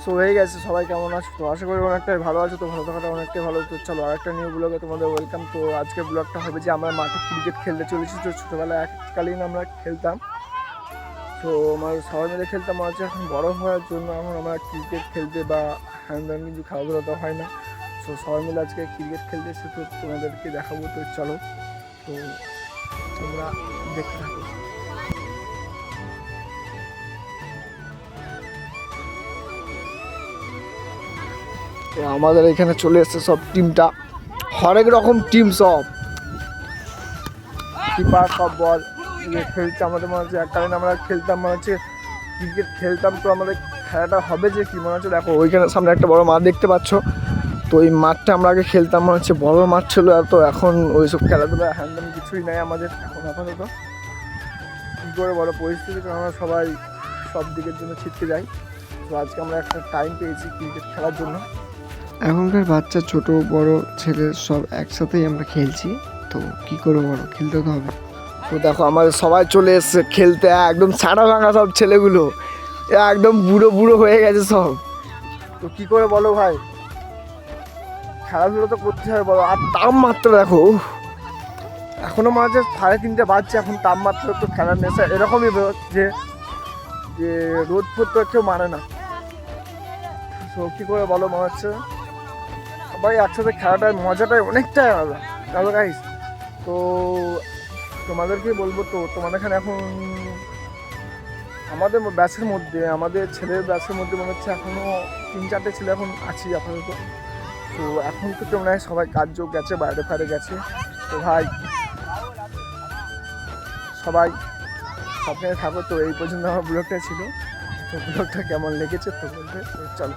So হয়ে গেছে। সবাই কেমন আছো? তো আশা করি অনেকটাই ভালো আছো। তো ভালো থাকাটা অনেকটাই ভালো। তো চলো আরেকটা নিউ ব্লগে তোমাদের ওয়েলকাম। তো আজকে ব্লগটা হবে যে আমরা মাঠে ক্রিকেট খেলতে চলেছি। তো ছোটোবেলায় এককালীন আমরা খেলতাম। তো আমার সবাই মিলে খেলতাম। হচ্ছে এখন বড় হওয়ার জন্য এখন আমরা ক্রিকেট খেলতে বা হ্যান্ড কিছু খেলাধুলা তো হয় না। তো সবাই মিলে আজকে ক্রিকেট খেলতে এসে তো তোমাদেরকে দেখাবো। তো চলো, তো তোমরা দেখতে থাকো। তো আমাদের এখানে চলে এসছে সব টিমটা, হরেক রকম টিম, সব কিপার সব বল খেলছে। আমাদের মনে হচ্ছে এককালীন আমরা খেলতাম, মনে হচ্ছে ক্রিকেট খেলতাম। তো আমাদের খেলাটা হবে যে কি মনে হচ্ছে, দেখো ওইখানে সামনে একটা বড় মাঠ দেখতে পাচ্ছ। তো এই মাঠটা আমরা আগে খেলতাম, মনে হচ্ছে বড় মাঠ ছিল। আর তো এখন ওইসব খেলাধুলা হ্যান্ডেল কিছুই নাই আমাদের এখন আপাতত। কী করে বড় পরিস্থিতি, কারণ আমরা সবাই সব দিকের জন্য ছিটকে যাই। তো আজকে আমরা একটা টাইম পেয়েছি ক্রিকেট খেলার জন্য। এখনকার বাচ্চা ছোট বড় ছেলে সব একসাথেই আমরা খেলছি। তো কি করবো বলো, খেলতে তো হবে। তো দেখো আমাদের সবাই চলে এসছে খেলতে, একদম ছাড়া ভাঙা সব ছেলেগুলো, একদম বুড়ো বুড়ো হয়ে গেছে সব। তো কি করে বলো ভাই, খেলাধুলো তো করতে হবে বলো। আর তাপমাত্রা দেখো, এখনো মাঝে 3:30 বাজছে, এখন তাপমাত্রা তো খেলার নেশা এরকমই যে যে রোদ ফোদ তো কেউ মানে না। তো কী করে বলো, মনে হচ্ছে সবাই একসাথে খেলাটার মজাটাই অনেকটাই আলাদা। চলো গাইস, তো তোমাদেরকে বলবো, তো তোমাদের এখানে এখন আমাদের ব্যাচের মধ্যে, আমাদের ছেলের ব্যাচের মধ্যে মনে হচ্ছে এখনও 3-4টে ছেলে এখন আছি আপাতত। তো এখন তো কেমন হয়, সবাই কাজযোগ গেছে, বাইরে ফাইরে গেছে। তো ভাই সবাই সাবধানে থাকো। তো এই পর্যন্ত আমার ব্লগটা ছিল। তো ব্লগটা কেমন লেগেছে তো বলতে, চলো।